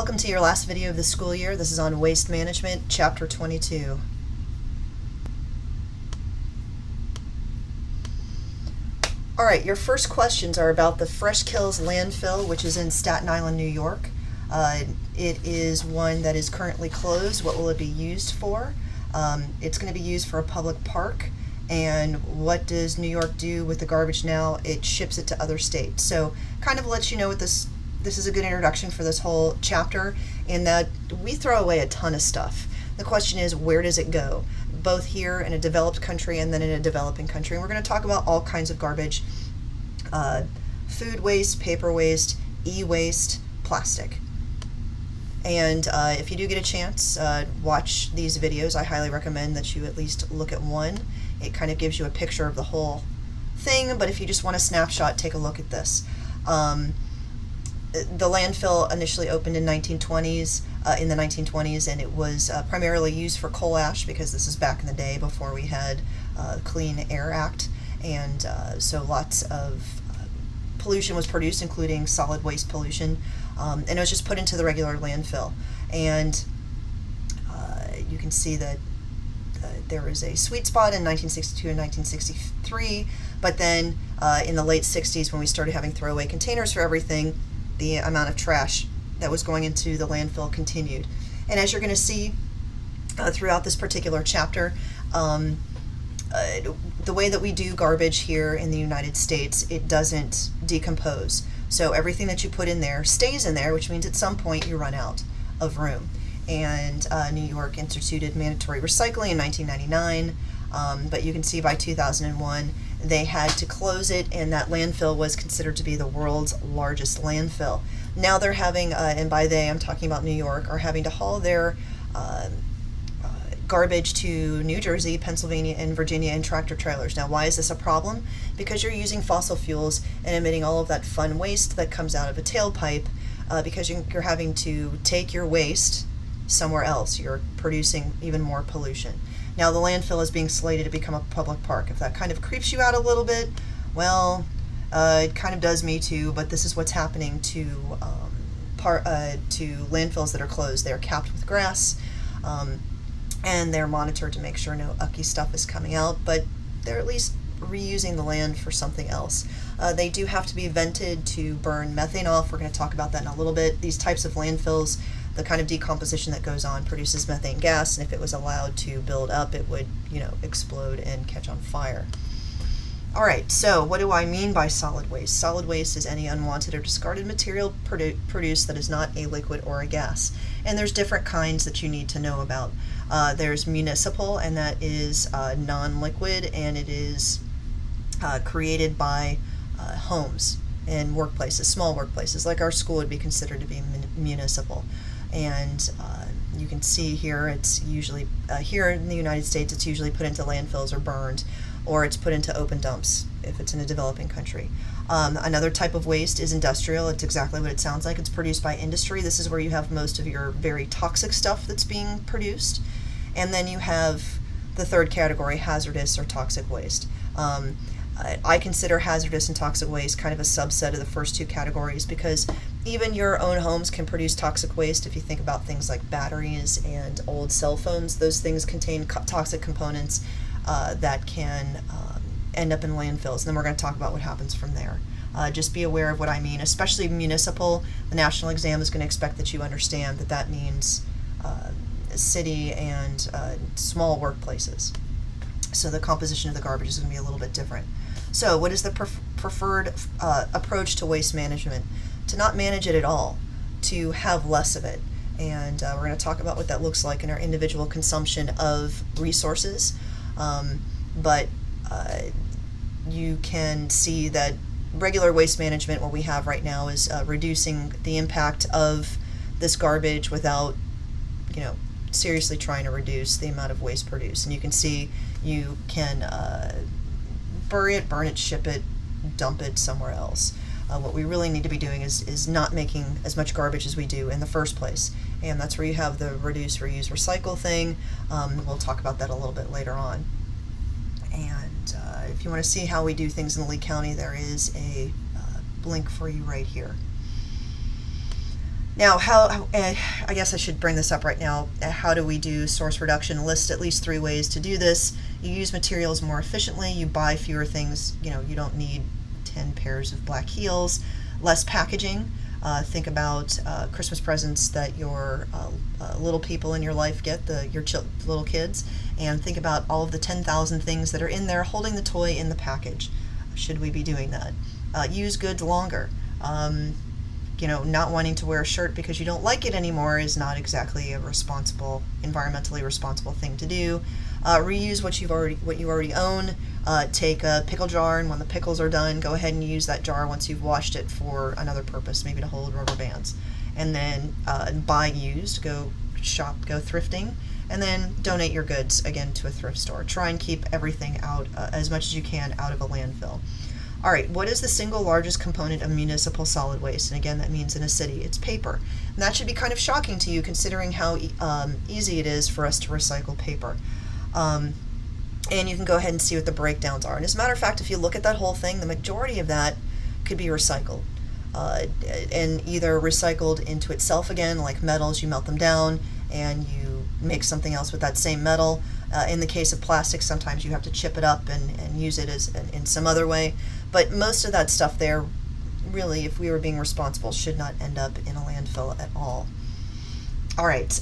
Welcome to your last video of the school year. This is on Waste Management, Chapter 22. Alright, your first questions are about the Fresh Kills Landfill, which is in Staten Island, New York. It is one that is currently closed. What will it be used for? It's going to be used for a public park. And what does New York do with the garbage now? It ships it to other states. So kind of lets you know what this is a good introduction for this whole chapter, in that we throw away a ton of stuff. The question is, where does it go? Both here in a developed country and then in a developing country. And we're going to talk about all kinds of garbage. Food waste, paper waste, e-waste, plastic. And if you do get a chance, watch these videos. I highly recommend that you at least look at one. It kind of gives you a picture of the whole thing, but if you just want a snapshot, take a look at this. The landfill initially opened in the 1920s, and it was primarily used for coal ash, because this is back in the day before we had Clean Air Act, and so lots of pollution was produced, including solid waste pollution, and it was just put into the regular landfill. And you can see that there was a sweet spot in 1962 and 1963, but then in the late 60s, when we started having throwaway containers for everything, the amount of trash that was going into the landfill continued. And as you're going to see throughout this particular chapter, the way that we do garbage here in the United States, it doesn't decompose. So everything that you put in there stays in there, which means at some point you run out of room. And New York instituted mandatory recycling in 1999, but you can see by 2001 they had to close it, and that landfill was considered to be the world's largest landfill. Now they're having, and by they I'm talking about New York, are having to haul their garbage to New Jersey, Pennsylvania, and Virginia in tractor trailers. Now, why is this a problem? Because you're using fossil fuels and emitting all of that fun waste that comes out of a tailpipe, because you're having to take your waste somewhere else. You're producing even more pollution. Now, the landfill is being slated to become a public park. If that kind of creeps you out a little bit, well, it kind of does me too, but this is what's happening to landfills that are closed. They're capped with grass, and they're monitored to make sure no ucky stuff is coming out, but they're at least reusing the land for something else. They do have to be vented to burn methane off. We're going to talk about that in a little bit. These types of landfills, the kind of decomposition that goes on produces methane gas, and if it was allowed to build up, it would, explode and catch on fire. All right, so what do I mean by solid waste? Solid waste is any unwanted or discarded material produced that is not a liquid or a gas. And there's different kinds that you need to know about. There's municipal, and that is non-liquid, and it is created by homes and workplaces, small workplaces, like our school would be considered to be municipal. And you can see here, it's usually, here in the United States, it's usually put into landfills or burned, or it's put into open dumps if it's in a developing country. Another type of waste is industrial. It's exactly what it sounds like. It's produced by industry. This is where you have most of your very toxic stuff that's being produced. And then you have the third category, hazardous or toxic waste. I consider hazardous and toxic waste kind of a subset of the first two categories, because even your own homes can produce toxic waste. If you think about things like batteries and old cell phones, those things contain toxic components that can end up in landfills. And then we're going to talk about what happens from there. Just be aware of what I mean, especially municipal. The national exam is going to expect that you understand that that means city and small workplaces. So the composition of the garbage is going to be a little bit different. So what is the preferred approach to waste management? To not manage it at all, to have less of it. And we're going to talk about what that looks like in our individual consumption of resources. But you can see that regular waste management, what we have right now, is reducing the impact of this garbage without, seriously trying to reduce the amount of waste produced. And you can see you can bury it, burn it, ship it, dump it somewhere else. What we really need to be doing is not making as much garbage as we do in the first place. And that's where you have the reduce, reuse, recycle thing. We'll talk about that a little bit later on. And if you want to see how we do things in Lee County, there is a link for you right here. Now, I guess I should bring this up right now. How do we do source reduction? List at least 3 ways to do this. You use materials more efficiently. You buy fewer things. You don't need 10 pairs of black heels. Less packaging. Think about Christmas presents that your little people in your life get, your little kids, and think about all of the 10,000 things that are in there holding the toy in the package. Should we be doing that? Use goods longer. Not wanting to wear a shirt because you don't like it anymore is not exactly a environmentally responsible thing to do. Reuse what you already own. Take a pickle jar, and when the pickles are done, go ahead and use that jar once you've washed it for another purpose, maybe to hold rubber bands. And then buy used, go shop, go thrifting, and then donate your goods again to a thrift store. Try and keep everything out as much as you can out of a landfill. All right, what is the single largest component of municipal solid waste? And again, that means in a city, it's paper. And that should be kind of shocking to you considering how easy it is for us to recycle paper. And you can go ahead and see what the breakdowns are. And as a matter of fact, if you look at that whole thing, the majority of that could be recycled. And either recycled into itself again, like metals, you melt them down and you make something else with that same metal. In the case of plastic, sometimes you have to chip it up and use it in some other way. But most of that stuff there, really, if we were being responsible, should not end up in a landfill at all. All right.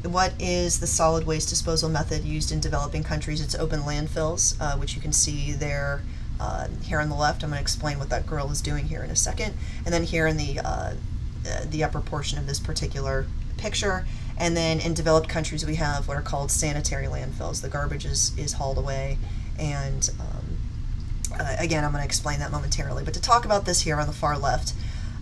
What is the solid waste disposal method used in developing countries? It's open landfills, which you can see there here on the left. I'm going to explain what that girl is doing here in a second. And then here in the upper portion of this particular picture. And then in developed countries, we have what are called sanitary landfills. The garbage is hauled away. And again, I'm going to explain that momentarily. But to talk about this here on the far left,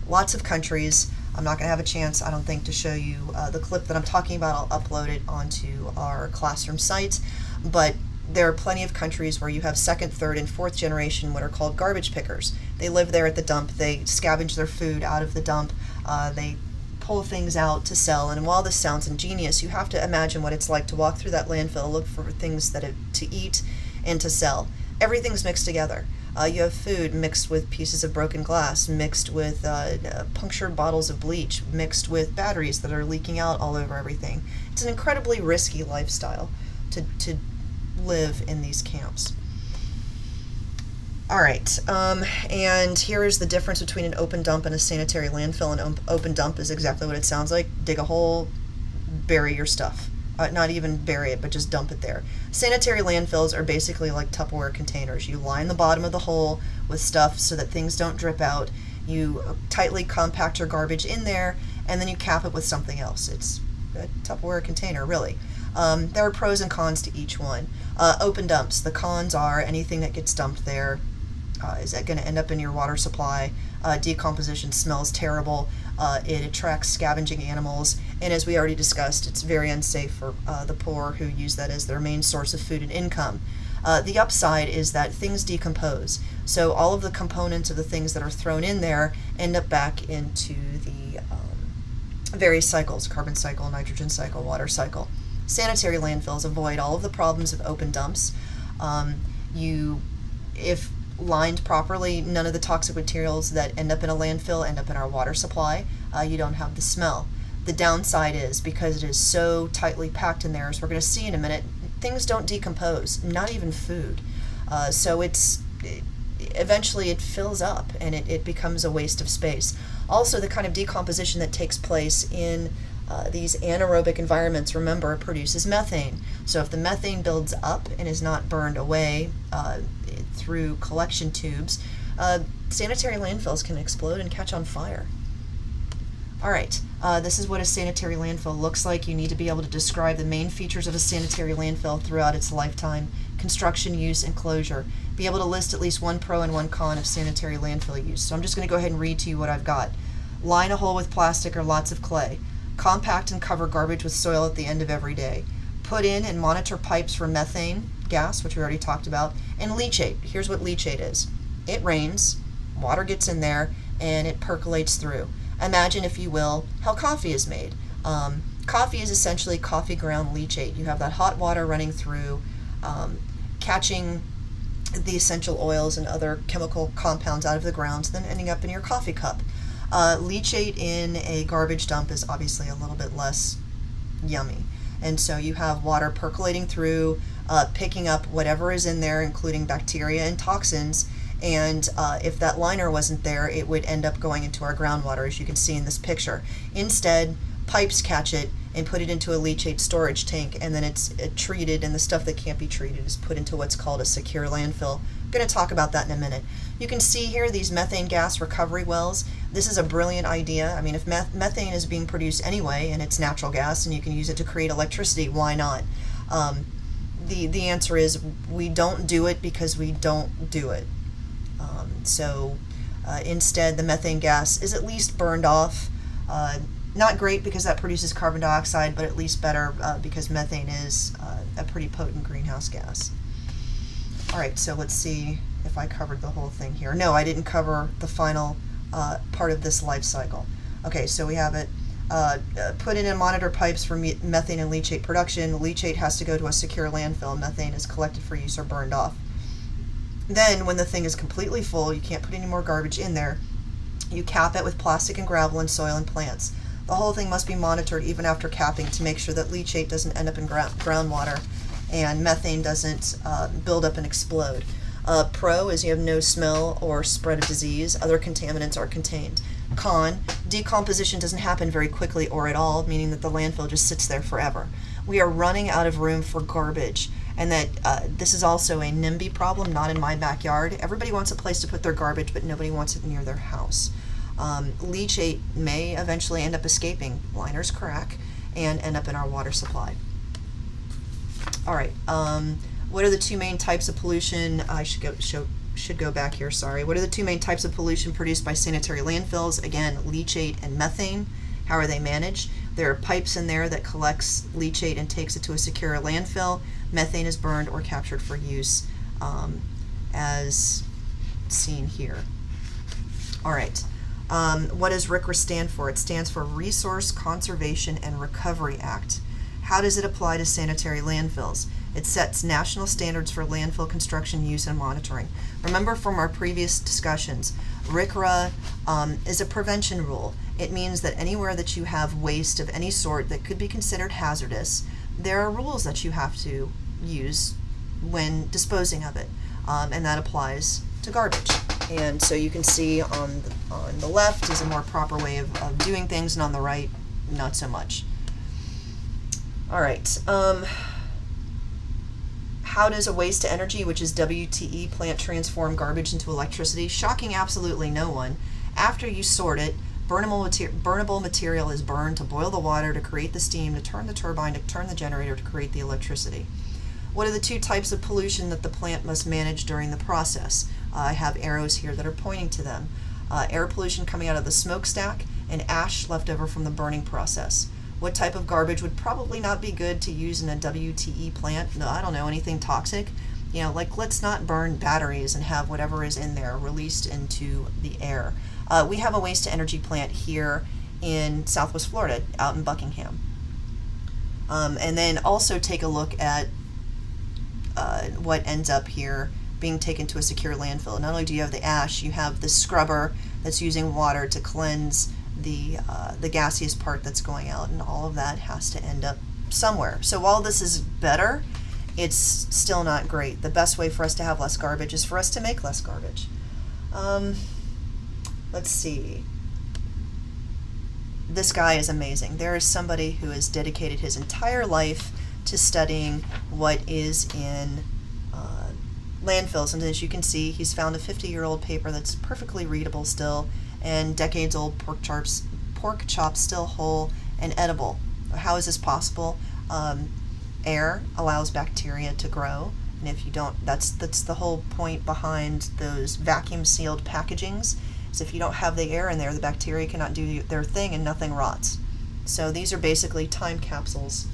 lots of countries. I'm not going to have a chance, I don't think, to show you the clip that I'm talking about. I'll upload it onto our classroom site. But there are plenty of countries where you have second, third, and fourth generation what are called garbage pickers. They live there at the dump. They scavenge their food out of the dump. They pull things out to sell. And while this sounds ingenious, you have to imagine what it's like to walk through that landfill, look for things to eat and to sell. Everything's mixed together. You have food mixed with pieces of broken glass, mixed with punctured bottles of bleach, mixed with batteries that are leaking out all over everything. It's an incredibly risky lifestyle to live in these camps. All right, and here is the difference between an open dump and a sanitary landfill. An open dump is exactly what it sounds like. Dig a hole, bury your stuff. Not even bury it, but just dump it there. Sanitary landfills are basically like Tupperware containers. You line the bottom of the hole with stuff so that things don't drip out. You tightly compact your garbage in there, and then you cap it with something else. It's a Tupperware container, really. There are pros and cons to each one. Open dumps. The cons are anything that gets dumped there is that going to end up in your water supply. Decomposition smells terrible. It attracts scavenging animals, and as we already discussed, it's very unsafe for the poor who use that as their main source of food and income. The upside is that things decompose, so all of the components of the things that are thrown in there end up back into the various cycles: carbon cycle, nitrogen cycle, water cycle. Sanitary landfills avoid all of the problems of open dumps. If lined properly, none of the toxic materials that end up in a landfill end up in our water supply. You don't have the smell. The downside is, because it is so tightly packed in there, as we're going to see in a minute, things don't decompose, not even food. So eventually it fills up and it becomes a waste of space. Also, the kind of decomposition that takes place in these anaerobic environments, remember, produces methane. So if the methane builds up and is not burned away through collection tubes, sanitary landfills can explode and catch on fire. All right, this is what a sanitary landfill looks like. You need to be able to describe the main features of a sanitary landfill throughout its lifetime: construction, use, and closure. Be able to list at least one pro and one con of sanitary landfill use. So I'm just going to go ahead and read to you what I've got. Line a hole with plastic or lots of clay. Compact and cover garbage with soil at the end of every day. Put in and monitor pipes for methane gas, which we already talked about, and leachate. Here's what leachate is. It rains, water gets in there, and it percolates through. Imagine, if you will, how coffee is made. Coffee is essentially coffee ground leachate. You have that hot water running through, catching the essential oils and other chemical compounds out of the ground, then ending up in your coffee cup. Leachate in a garbage dump is obviously a little bit less yummy. And so you have water percolating through, picking up whatever is in there, including bacteria and toxins. And if that liner wasn't there, it would end up going into our groundwater, as you can see in this picture. Instead, pipes catch it and put it into a leachate storage tank, and then it's treated, and the stuff that can't be treated is put into what's called a secure landfill. I'm going to talk about that in a minute. You can see here these methane gas recovery wells. This is a brilliant idea. I mean, if methane is being produced anyway, and it's natural gas, and you can use it to create electricity, why not? The answer is we don't do it because we don't do it. Instead, the methane gas is at least burned off. Not great because that produces carbon dioxide, but at least better because methane is a pretty potent greenhouse gas. All right, so let's see if I covered the whole thing here. No, I didn't cover the final part of this life cycle. Okay, so we have it put in and monitor pipes for methane and leachate production. Leachate has to go to a secure landfill. Methane is collected for use or burned off. Then, when the thing is completely full, you can't put any more garbage in there, you cap it with plastic and gravel and soil and plants. The whole thing must be monitored even after capping to make sure that leachate doesn't end up in groundwater and methane doesn't build up and explode. Pro is you have no smell or spread of disease. Other contaminants are contained. Con, decomposition doesn't happen very quickly or at all, meaning that the landfill just sits there forever. We are running out of room for garbage, and that this is also a NIMBY problem, not in my backyard. Everybody wants a place to put their garbage, but nobody wants it near their house. Leachate may eventually end up escaping, liners crack, and end up in our water supply. All right, what are the two main types of pollution? I should go back here, sorry. What are the two main types of pollution produced by sanitary landfills? Again, leachate and methane. How are they managed? There are pipes in there that collects leachate and takes it to a secure landfill. Methane is burned or captured for use, as seen here. All right. What does RCRA stand for? It stands for Resource Conservation and Recovery Act. How does it apply to sanitary landfills? It sets national standards for landfill construction, use, and monitoring. Remember from our previous discussions, RCRA is a prevention rule. It means that anywhere that you have waste of any sort that could be considered hazardous, there are rules that you have to use when disposing of it, and that applies to garbage. And so you can see on the left is a more proper way of doing things, and on the right, not so much. All right. How does a waste to energy, which is WTE, plant transform garbage into electricity? Shocking absolutely no one. After you sort it, burnable material is burned to boil the water, to create the steam, to turn the turbine, to turn the generator, to create the electricity. What are the two types of pollution that the plant must manage during the process? I have arrows here that are pointing to them. Air pollution coming out of the smokestack and ash left over from the burning process. What type of garbage would probably not be good to use in a WTE plant? No, I don't know, anything toxic? You know, like let's not burn batteries and have whatever is in there released into the air. We have a waste to energy plant here in Southwest Florida, out in Buckingham. And then also take a look at what ends up here being taken to a secure landfill. Not only do you have the ash, you have the scrubber that's using water to cleanse the gaseous part that's going out, and all of that has to end up somewhere. So while this is better, it's still not great. The best way for us to have less garbage is for us to make less garbage. Let's see. This guy is amazing. There is somebody who has dedicated his entire life to studying what is in landfills, and as you can see, he's found a 50-year-old paper that's perfectly readable still, and decades-old pork chops still whole and edible. How is this possible? Air allows bacteria to grow, and if you don't, that's the whole point behind those vacuum-sealed packagings, is if you don't have the air in there, the bacteria cannot do their thing and nothing rots. So these are basically time capsules,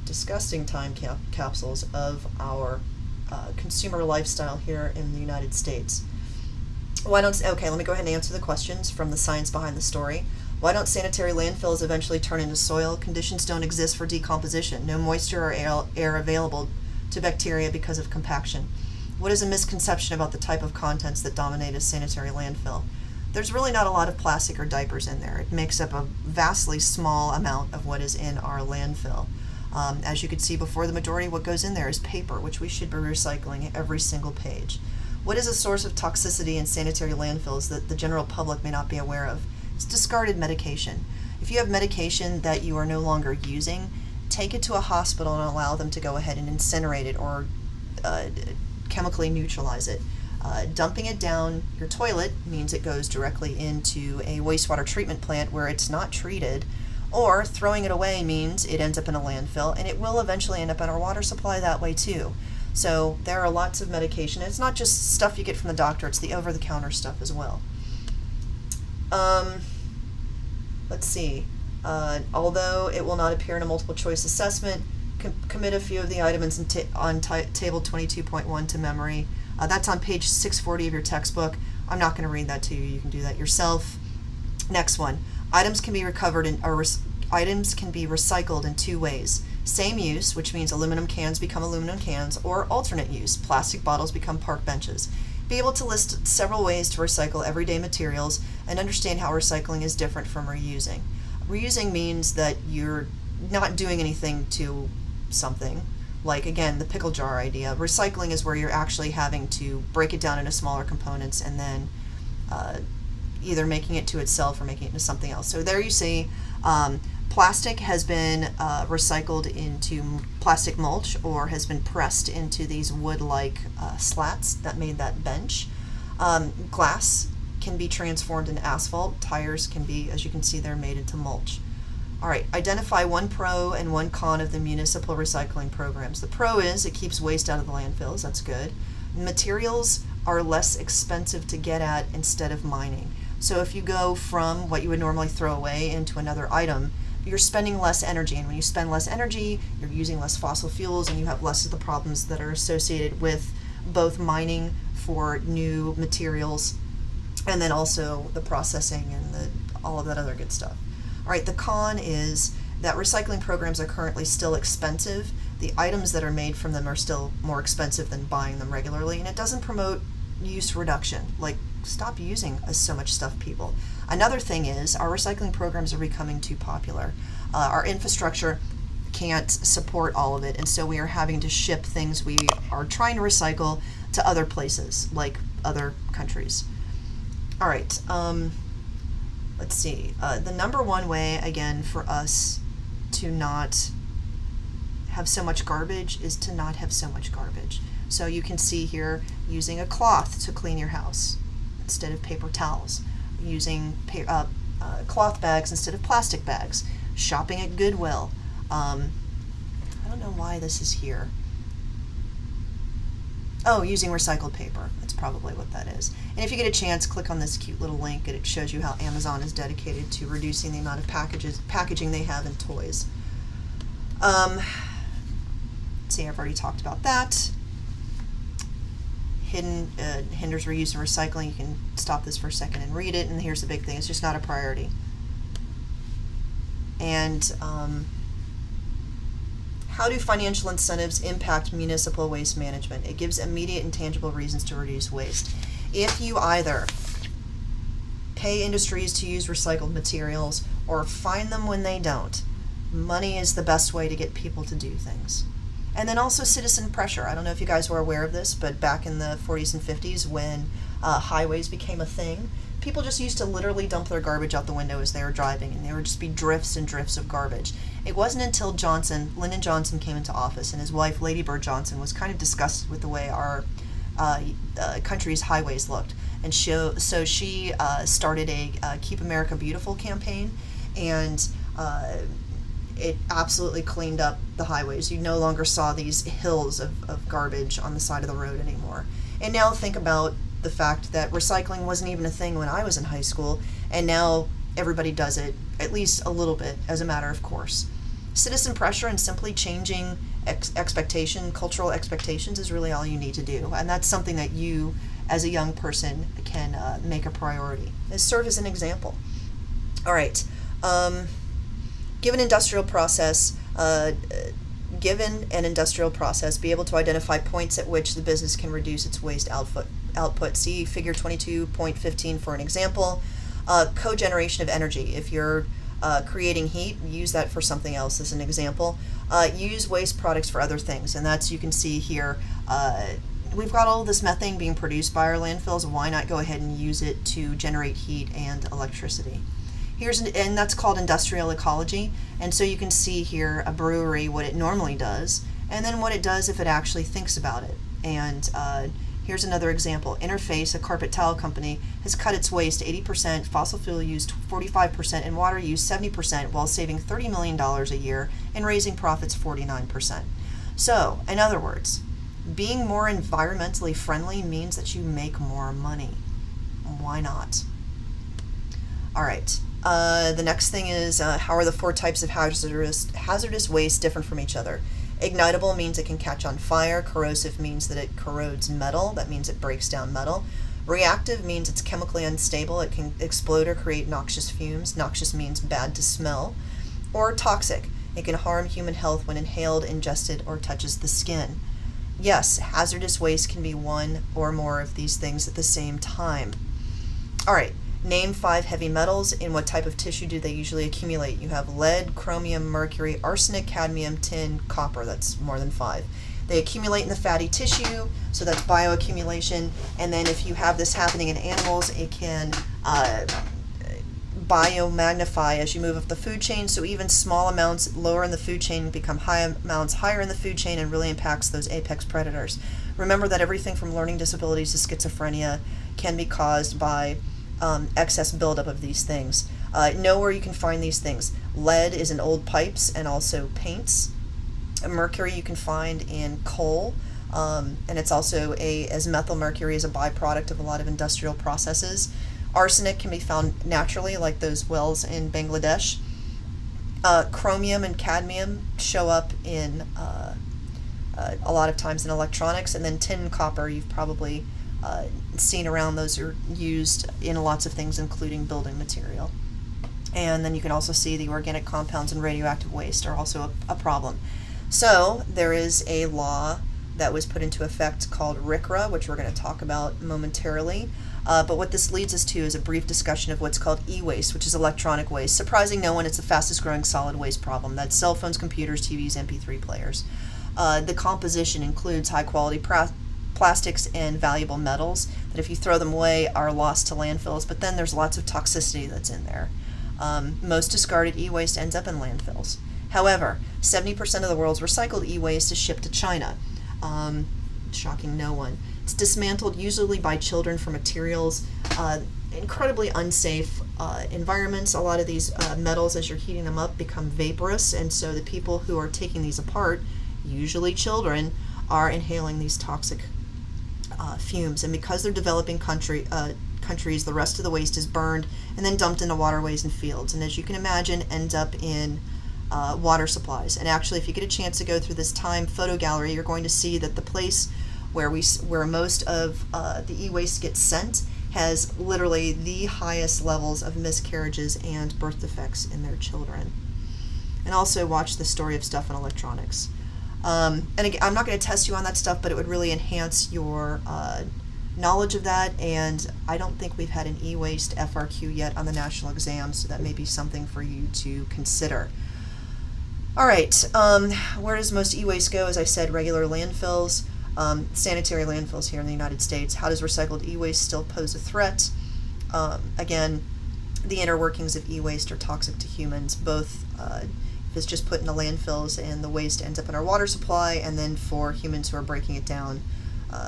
disgusting time capsules of our consumer lifestyle here in the United States. Okay, let me go ahead and answer the questions from the science behind the story. Why don't sanitary landfills eventually turn into soil? Conditions don't exist for decomposition. No moisture or air available to bacteria because of compaction. What is a misconception about the type of contents that dominate a sanitary landfill? there's really not a lot of plastic or diapers in there. It makes up a vastly small amount of what is in our landfill. As you could see before, the majority of what goes in there is paper, which we should be recycling every single page. What is a source of toxicity in sanitary landfills that the general public may not be aware of? It's discarded medication. If you have medication that you are no longer using, take it to a hospital and allow them to go ahead and incinerate it or chemically neutralize it. Dumping it down your toilet means it goes directly into a wastewater treatment plant where it's not treated, or throwing it away means it ends up in a landfill, and it will eventually end up in our water supply that way too. So there are lots of medication. It's not just stuff you get from the doctor, it's the over-the-counter stuff as well. Let's see. Although it will not appear in a multiple choice assessment, commit a few of the items on table 22.1 to memory. That's on page 640 of your textbook. I'm not going to read that to you. You can do that yourself. Next one. Items can be recovered items can be recycled in two ways. Same use, which means aluminum cans become aluminum cans, or alternate use, plastic bottles become park benches. Be able to list several ways to recycle everyday materials and understand how recycling is different from reusing. Reusing means that you're not doing anything to something, like again the pickle jar idea. Recycling is where you're actually having to break it down into smaller components and then either making it to itself or making it into something else. So there you see plastic has been recycled into plastic mulch or has been pressed into these wood-like slats that made that bench. Glass can be transformed into asphalt. Tires can be, as you can see, they're made into mulch. All right, identify one pro and one con of the municipal recycling programs. The pro is it keeps waste out of the landfills. That's good. Materials are less expensive to get at instead of mining. So if you go from what you would normally throw away into another item, you're spending less energy. And when you spend less energy, you're using less fossil fuels and you have less of the problems that are associated with both mining for new materials and then also the processing and all of that other good stuff. All right, the con is that recycling programs are currently still expensive. The items that are made from them are still more expensive than buying them regularly, and it doesn't promote use reduction. Like, stop using so much stuff, people. Another thing is our recycling programs are becoming too popular. Our infrastructure can't support all of it, and so we are having to ship things we are trying to recycle to other places, like other countries. All right, let's see. The number one way, again, for us to not have so much garbage is to not have so much garbage. So you can see here using a cloth to clean your house instead of paper towels, using cloth bags instead of plastic bags, shopping at Goodwill. I don't know why this is here. Oh, using recycled paper. That's probably what that is. And if you get a chance, click on this cute little link and it shows you how Amazon is dedicated to reducing the amount of packaging they have in toys. Let's see, I've already talked about that. Hinders reuse and recycling. You can stop this for a second and read it. And here's the big thing. It's just not a priority. And how do financial incentives impact municipal waste management? It gives immediate and tangible reasons to reduce waste. If you either pay industries to use recycled materials or fine them when they don't, money is the best way to get people to do things. And then also citizen pressure. I don't know if you guys were aware of this, but back in the 40s and 50s when highways became a thing, people just used to literally dump their garbage out the window as they were driving, and there would just be drifts and drifts of garbage. It wasn't until Lyndon Johnson came into office and his wife, Lady Bird Johnson, was kind of disgusted with the way our country's highways looked. And so she started a Keep America Beautiful campaign, and it absolutely cleaned up the highways. You no longer saw these hills of garbage on the side of the road anymore. And now think about the fact that recycling wasn't even a thing when I was in high school, and now everybody does it, at least a little bit, as a matter of course. Citizen pressure and simply changing cultural expectations is really all you need to do, and that's something that you, as a young person, can make a priority. Serve as an example. All right. Given an industrial process, be able to identify points at which the business can reduce its waste output output. See figure 22.15 for an example. Cogeneration of energy. If you're creating heat, use that for something else as an example. Use waste products for other things, and that's, you can see here, we've got all this methane being produced by our landfills. Why not go ahead and use it to generate heat and electricity? And that's called industrial ecology. And so you can see here a brewery, what it normally does, and then what it does if it actually thinks about it. And here's another example. Interface, a carpet tile company, has cut its waste 80%, fossil fuel use 45%, and water use 70%, while saving $30 million a year and raising profits 49%. So, in other words, being more environmentally friendly means that you make more money. Why not? All right. The next thing is, how are the 4 types of hazardous waste different from each other? Ignitable means it can catch on fire. Corrosive means that it corrodes metal. That means it breaks down metal. Reactive means it's chemically unstable. It can explode or create noxious fumes. Noxious means bad to smell. Or toxic. It can harm human health when inhaled, ingested, or touches the skin. Yes, hazardous waste can be one or more of these things at the same time. All right. Name 5 heavy metals. In what type of tissue do they usually accumulate? You have lead, chromium, mercury, arsenic, cadmium, tin, copper. That's more than 5. They accumulate in the fatty tissue, so that's bioaccumulation. And then if you have this happening in animals, it can biomagnify as you move up the food chain. So even small amounts lower in the food chain become high amounts higher in the food chain, and really impacts those apex predators. Remember that everything from learning disabilities to schizophrenia can be caused by excess buildup of these things. Know where you can find these things. Lead is in old pipes and also paints. Mercury you can find in coal, and it's also as methyl mercury is a byproduct of a lot of industrial processes. Arsenic can be found naturally, like those wells in Bangladesh. Chromium and cadmium show up in a lot of times in electronics, and then tin and copper you've probably seen around. Those are used in lots of things, including building material. And then you can also see the organic compounds and radioactive waste are also a problem. So there is a law that was put into effect called RCRA, which we're going to talk about momentarily. But what this leads us to is a brief discussion of what's called e-waste, which is electronic waste. Surprising no one, it's the fastest growing solid waste problem. That's cell phones, computers, TVs, MP3 players. The composition includes high quality plastics and valuable metals that if you throw them away are lost to landfills, but then there's lots of toxicity that's in there. Most discarded e-waste ends up in landfills. However, 70% of the world's recycled e-waste is shipped to China. Shocking no one. It's dismantled usually by children for materials, incredibly unsafe environments. A lot of these metals, as you're heating them up, become vaporous, and so the people who are taking these apart, usually children, are inhaling these toxic fumes. And because they're developing countries, the rest of the waste is burned and then dumped into waterways and fields, and as you can imagine, ends up in water supplies. And actually, if you get a chance to go through this Time photo gallery, you're going to see that the place where most of the e-waste gets sent has literally the highest levels of miscarriages and birth defects in their children. And also watch the story of stuff in electronics. And again, I'm not going to test you on that stuff, but it would really enhance your knowledge of that. And I don't think we've had an e-waste FRQ yet on the national exam, so that may be something for you to consider. All right, where does most e-waste go? As I said, regular landfills, sanitary landfills here in the United States. How does recycled e-waste still pose a threat? Again, the inner workings of e-waste are toxic to humans, both if it's just put into landfills and the waste ends up in our water supply, and then for humans who are breaking it down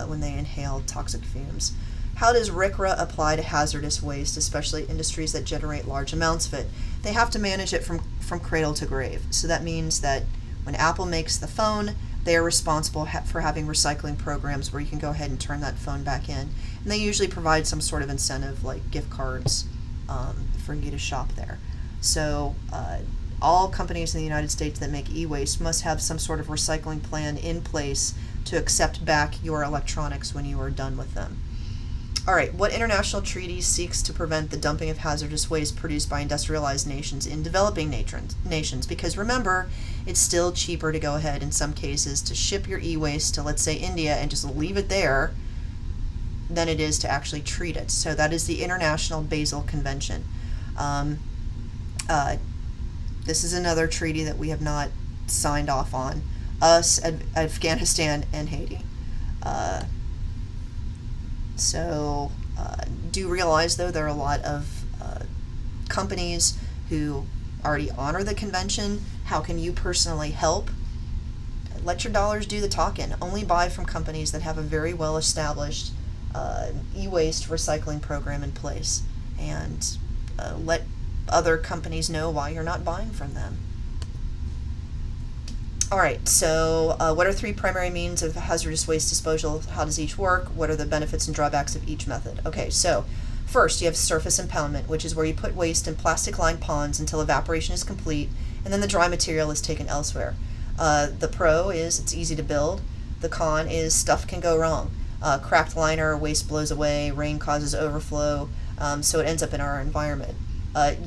when they inhale toxic fumes. How does RCRA apply to hazardous waste, especially industries that generate large amounts of it? They have to manage it from cradle to grave. So that means that when Apple makes the phone, they are responsible for having recycling programs where you can go ahead and turn that phone back in. And they usually provide some sort of incentive, like gift cards, for you to shop there. So all companies in the United States that make e-waste must have some sort of recycling plan in place to accept back your electronics when you are done with them. All right, what international treaty seeks to prevent the dumping of hazardous waste produced by industrialized nations in developing nations? Because remember, it's still cheaper to go ahead in some cases to ship your e-waste to, let's say, India and just leave it there than it is to actually treat it. So that is the International Basel Convention. This is another treaty that we have not signed off on. Us, Afghanistan, and Haiti. Do realize, though, there are a lot of companies who already honor the convention. How can you personally help? Let your dollars do the talking. Only buy from companies that have a very well-established e-waste recycling program in place, and let other companies know why you're not buying from them. Alright, so what are 3 primary means of hazardous waste disposal? How does each work? What are the benefits and drawbacks of each method? Okay, so first you have surface impoundment, which is where you put waste in plastic-lined ponds until evaporation is complete, and then the dry material is taken elsewhere. The pro is it's easy to build. The con is stuff can go wrong. Cracked liner, waste blows away, rain causes overflow, so it ends up in our environment. And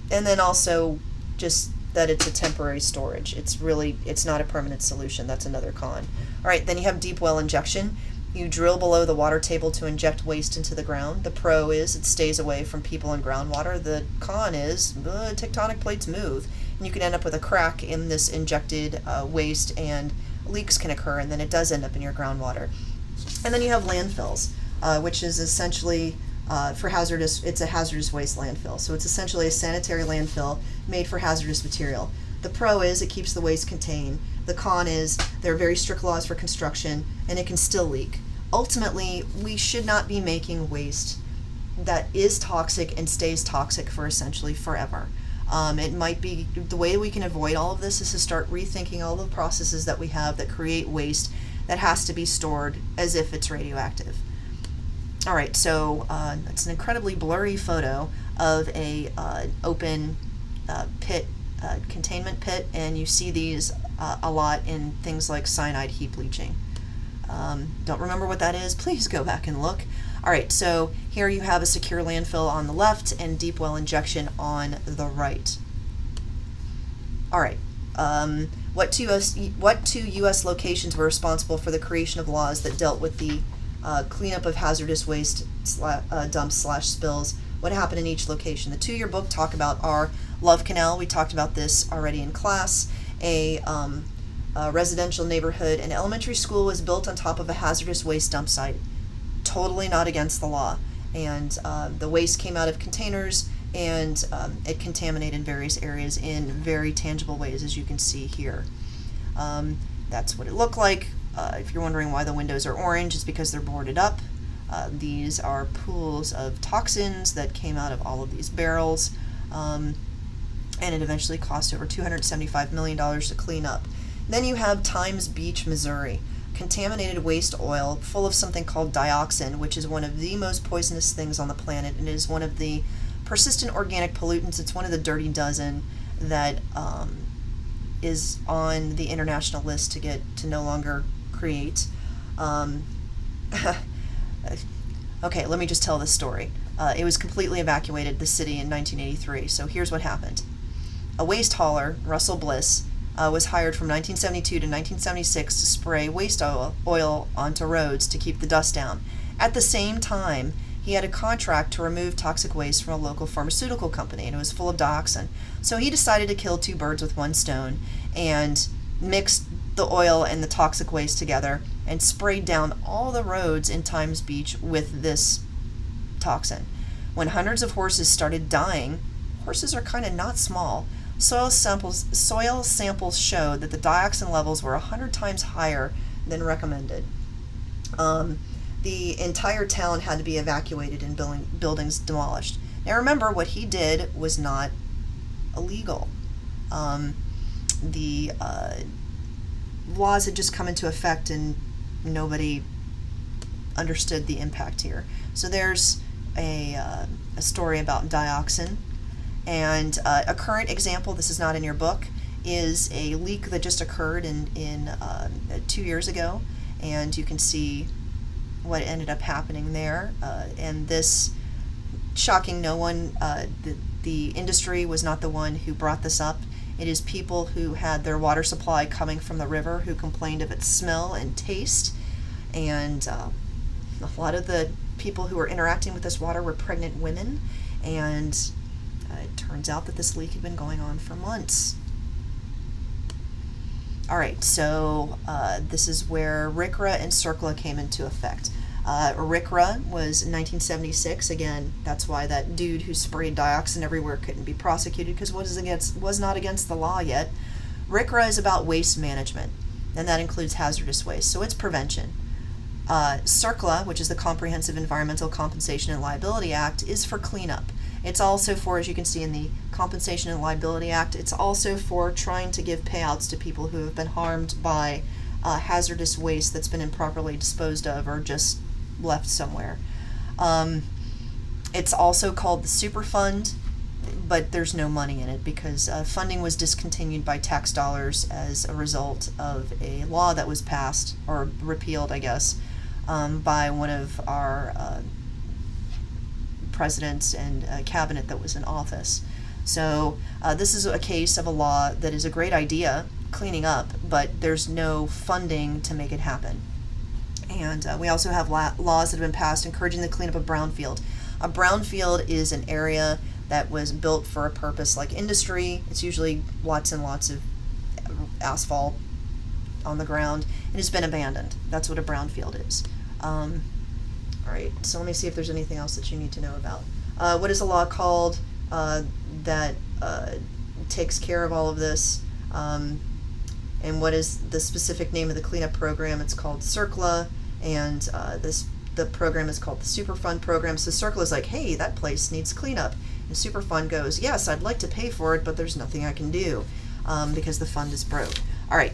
then also just that it's a temporary storage. It's not a permanent solution. That's another con. All right, then you have deep well injection. You drill below the water table to inject waste into the ground. The pro is it stays away from people and groundwater. The con is tectonic plates move, and you can end up with a crack in this injected waste, and leaks can occur, and then it does end up in your groundwater. And then you have landfills, which is essentially it's a hazardous waste landfill. So it's essentially a sanitary landfill made for hazardous material. The pro is it keeps the waste contained. The con is there are very strict laws for construction, and it can still leak. Ultimately, we should not be making waste that is toxic and stays toxic for essentially forever. It might be the way we can avoid all of this is to start rethinking all the processes that we have that create waste that has to be stored as if it's radioactive. All right, so it's an incredibly blurry photo of a open pit, containment pit, and you see these a lot in things like cyanide heap leaching. Don't remember what that is? Please go back and look. All right, so here you have a secure landfill on the left and deep well injection on the right. All right, what two U.S. locations were responsible for the creation of laws that dealt with the cleanup of hazardous waste dumps / spills? What happened in each location? The 2 your book talk about are Love Canal. We talked about this already in class. A residential neighborhood. An elementary school was built on top of a hazardous waste dump site. Totally not against the law. And the waste came out of containers, and it contaminated various areas in very tangible ways, as you can see here. That's what it looked like. If you're wondering why the windows are orange, it's because they're boarded up. These are pools of toxins that came out of all of these barrels, and it eventually cost over $275 million to clean up. Then you have Times Beach, Missouri. Contaminated waste oil full of something called dioxin, which is one of the most poisonous things on the planet, and it is one of the persistent organic pollutants. It's one of the dirty dozen that is on the international list to get to no longer create. Okay, let me just tell this story. It was completely evacuated, the city, in 1983. So here's what happened. A waste hauler, Russell Bliss, was hired from 1972 to 1976 to spray waste oil onto roads to keep the dust down. At the same time, he had a contract to remove toxic waste from a local pharmaceutical company, and it was full of dioxin. So he decided to kill 2 birds with 1 stone and mixed the oil and the toxic waste together and sprayed down all the roads in Times Beach with this toxin. When hundreds of horses started dying, horses are kind of not small, soil samples showed that the dioxin levels were 100 times higher than recommended. The entire town had to be evacuated and buildings demolished. Now remember, what he did was not illegal. The laws had just come into effect and nobody understood the impact here. So there's a story about dioxin. And a current example, this is not in your book, is a leak that just occurred in 2 years ago, and you can see what ended up happening there. And this, shocking no one, the industry was not the one who brought this up. It is people who had their water supply coming from the river who complained of its smell and taste, and A lot of the people who were interacting with this water were pregnant women, and it turns out that this leak had been going on for months. All right, so this is where RCRA and CERCLA came into effect. RCRA was in 1976. Again, that's why that dude who sprayed dioxin everywhere couldn't be prosecuted, because was not against the law yet. RCRA is about waste management, and that includes hazardous waste, so it's prevention. CERCLA, which is the Comprehensive Environmental Compensation and Liability Act, is for cleanup. It's also for, as you can see in the Compensation and Liability Act, it's also for trying to give payouts to people who have been harmed by hazardous waste that's been improperly disposed of or just left somewhere. It's also called the Superfund, but there's no money in it because funding was discontinued by tax dollars as a result of a law that was passed, or repealed, I guess, by one of our presidents and cabinet that was in office. So this is a case of a law that is a great idea, cleaning up, but there's no funding to make it happen. And we also have laws that have been passed encouraging the cleanup of brownfield. A brownfield is an area that was built for a purpose like industry. It's usually lots and lots of asphalt on the ground and has been abandoned. That's what a brownfield is. All right, so let me see if there's anything else that you need to know about. What is a law called that takes care of all of this? And what is the specific name of the cleanup program? It's called CERCLA, and the program is called the Superfund program. So CERCLA is like, hey, that place needs cleanup. And Superfund goes, yes, I'd like to pay for it, but there's nothing I can do because the fund is broke. All right,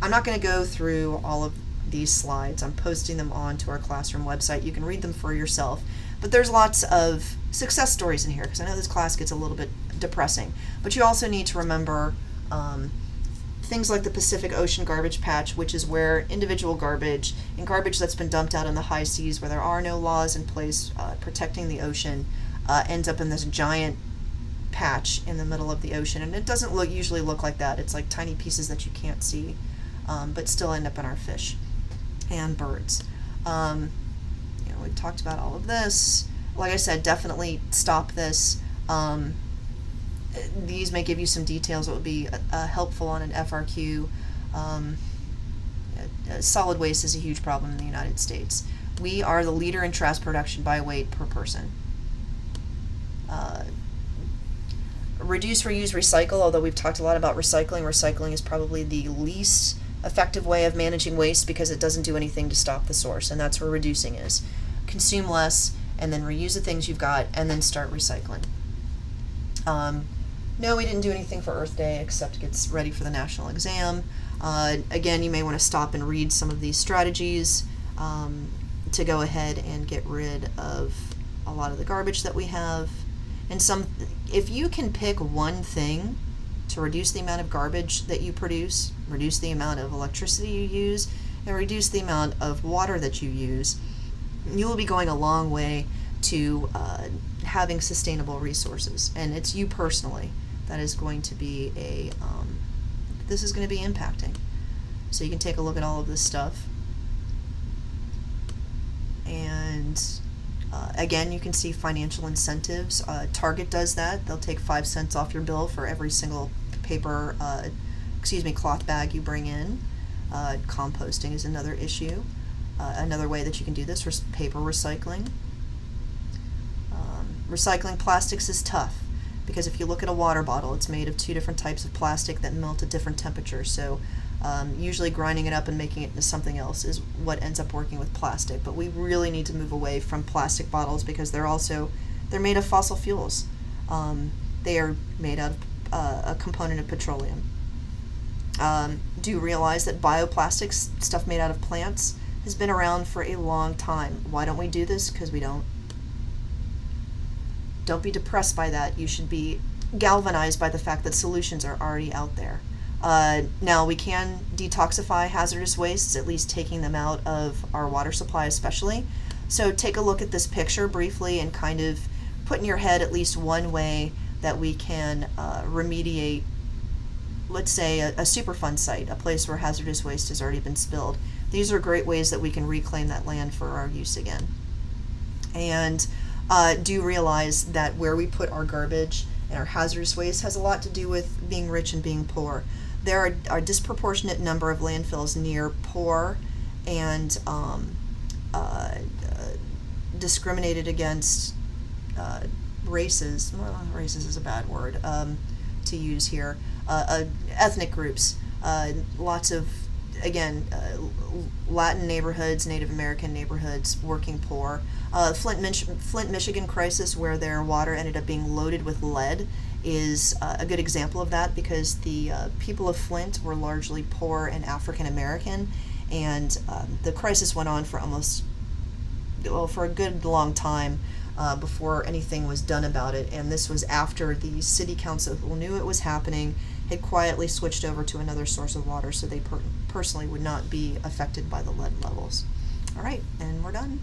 I'm not going to go through all of these slides. I'm posting them onto our classroom website. You can read them for yourself. But there's lots of success stories in here because I know this class gets a little bit depressing. But you also need to remember things like the Pacific Ocean Garbage Patch, which is where individual garbage and garbage that's been dumped out in the high seas where there are no laws in place protecting the ocean ends up in this giant patch in the middle of the ocean. And it doesn't usually look like that. It's like tiny pieces that you can't see, but still end up in our fish and birds. We've talked about all of this. Like I said, definitely stop this. These may give you some details that would be helpful on an FRQ. Solid waste is a huge problem in the United States. We are the leader in trash production by weight per person. Reduce, reuse, recycle. Although we've talked a lot about recycling, recycling is probably the least effective way of managing waste because it doesn't do anything to stop the source, and that's where reducing is. Consume less, and then reuse the things you've got, and then start recycling. No, we didn't do anything for Earth Day except get ready for the national exam. Again, you may want to stop and read some of these strategies to go ahead and get rid of a lot of the garbage that we have. And if you can pick one thing to reduce the amount of garbage that you produce, reduce the amount of electricity you use, and reduce the amount of water that you use, you will be going a long way to having sustainable resources. And it's you personally that is going to be this is going to be impacting. So you can take a look at all of this stuff. And again, you can see financial incentives. Target does that. They'll take 5 cents off your bill for every single cloth bag you bring in. Composting is another issue. Another way that you can do this is paper recycling. Recycling plastics is tough because if you look at a water bottle, it's made of 2 different types of plastic that melt at different temperatures. So usually grinding it up and making it into something else is what ends up working with plastic. But we really need to move away from plastic bottles because they're made of fossil fuels. They are made out of a component of petroleum. Do you realize that bioplastics, stuff made out of plants, has been around for a long time? Why don't we do this? Because we don't. Don't be depressed by that. You should be galvanized by the fact that solutions are already out there. Now, we can detoxify hazardous wastes, at least taking them out of our water supply especially. So take a look at this picture briefly and kind of put in your head at least one way that we can remediate, let's say, a Superfund site, a place where hazardous waste has already been spilled. These are great ways that we can reclaim that land for our use again. And do realize that where we put our garbage and our hazardous waste has a lot to do with being rich and being poor. There are a disproportionate number of landfills near poor and discriminated against races. Well, races is a bad word to use here. Ethnic groups. Lots of, again, Latin neighborhoods, Native American neighborhoods, working poor. Flint, Michigan crisis, where their water ended up being loaded with lead, is a good example of that, because the people of Flint were largely poor and African American, and the crisis went on for for a good long time before anything was done about it. And this was after the city council, who knew it was happening, had quietly switched over to another source of water, so they personally would not be affected by the lead levels. All right, and we're done.